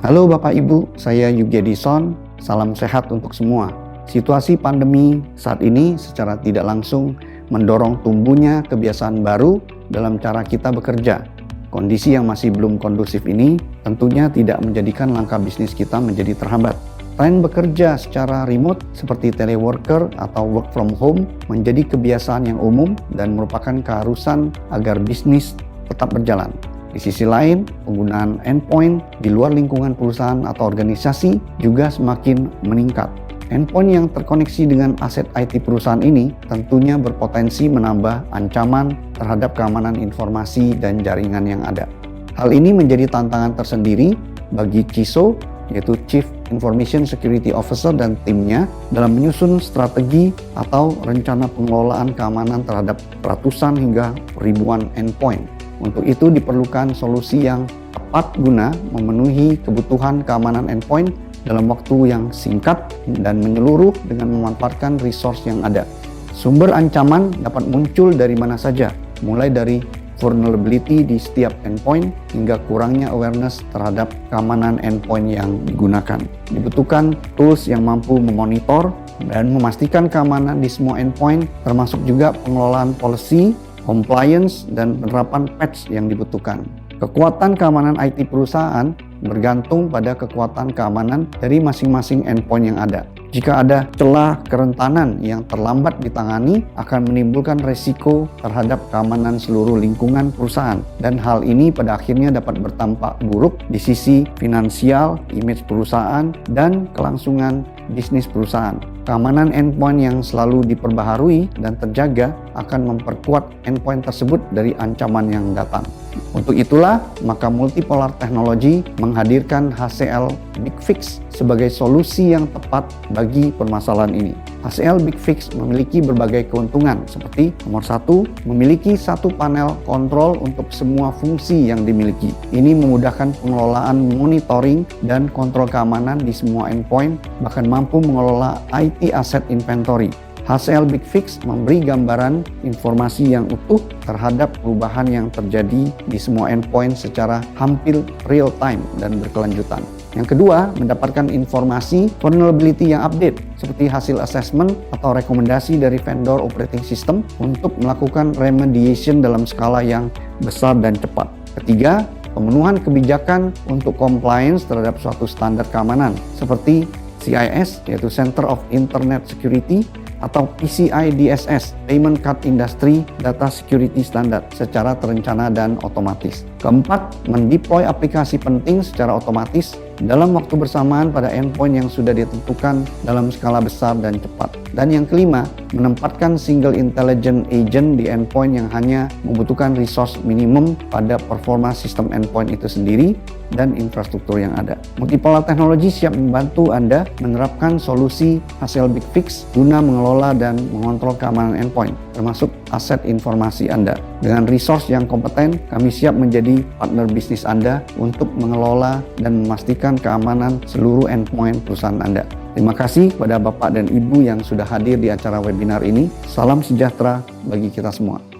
Halo Bapak Ibu, saya Yugi Edison. Salam sehat untuk semua. Situasi pandemi saat ini secara tidak langsung mendorong tumbuhnya kebiasaan baru dalam cara kita bekerja. Kondisi yang masih belum kondusif ini tentunya tidak menjadikan langkah bisnis kita menjadi terhambat. Tren bekerja secara remote seperti teleworker atau work from home menjadi kebiasaan yang umum dan merupakan keharusan agar bisnis tetap berjalan. Di sisi lain, penggunaan endpoint di luar lingkungan perusahaan atau organisasi juga semakin meningkat. Endpoint yang terkoneksi dengan aset IT perusahaan ini tentunya berpotensi menambah ancaman terhadap keamanan informasi dan jaringan yang ada. Hal ini menjadi tantangan tersendiri bagi CISO, yaitu Chief Information Security Officer dan timnya dalam menyusun strategi atau rencana pengelolaan keamanan terhadap ratusan hingga ribuan endpoint. Untuk itu diperlukan solusi yang tepat guna memenuhi kebutuhan keamanan endpoint dalam waktu yang singkat dan menyeluruh dengan memanfaatkan resource yang ada. Sumber ancaman dapat muncul dari mana saja, mulai dari vulnerability di setiap endpoint hingga kurangnya awareness terhadap keamanan endpoint yang digunakan. Dibutuhkan tools yang mampu memonitor dan memastikan keamanan di semua endpoint, termasuk juga pengelolaan policy, compliance, dan penerapan patch yang dibutuhkan. Kekuatan keamanan IT perusahaan bergantung pada kekuatan keamanan dari masing-masing endpoint yang ada. Jika ada celah kerentanan yang terlambat ditangani, akan menimbulkan resiko terhadap keamanan seluruh lingkungan perusahaan. Dan hal ini pada akhirnya dapat berdampak buruk di sisi finansial, image perusahaan, dan kelangsungan bisnis perusahaan. Keamanan endpoint yang selalu diperbaharui dan terjaga akan memperkuat endpoint tersebut dari ancaman yang datang. Untuk itulah, maka Multipolar Technology menghadirkan HCL Big Fix sebagai solusi yang tepat bagi permasalahan ini. HCL Big Fix memiliki berbagai keuntungan seperti nomor 1, memiliki satu panel kontrol untuk semua fungsi yang dimiliki. Ini memudahkan pengelolaan monitoring dan kontrol keamanan di semua endpoint, bahkan mampu mengelola IT asset inventory. HCL Big Fix memberi gambaran informasi yang utuh terhadap perubahan yang terjadi di semua endpoint secara hampir real time dan berkelanjutan. Yang kedua, mendapatkan informasi vulnerability yang update seperti hasil assessment atau rekomendasi dari vendor operating system untuk melakukan remediation dalam skala yang besar dan cepat. Ketiga, pemenuhan kebijakan untuk compliance terhadap suatu standar keamanan seperti CIS, yaitu Center of Internet Security, atau PCI DSS, Payment Card Industry Data Security Standard, secara terencana dan otomatis. Keempat, mendeploy aplikasi penting secara otomatis dalam waktu bersamaan pada endpoint yang sudah ditentukan dalam skala besar dan cepat. Dan yang kelima, menempatkan single intelligent agent di endpoint yang hanya membutuhkan resource minimum pada performa sistem endpoint itu sendiri dan infrastruktur yang ada. Multipolar Technology siap membantu Anda menerapkan solusi HCL Big Fix guna mengelola dan mengontrol keamanan endpoint, termasuk aset informasi Anda. Dengan resource yang kompeten, kami siap menjadi partner bisnis Anda untuk mengelola dan memastikan keamanan seluruh endpoint perusahaan Anda. Terima kasih kepada Bapak dan Ibu yang sudah hadir di acara webinar ini. Salam sejahtera bagi kita semua.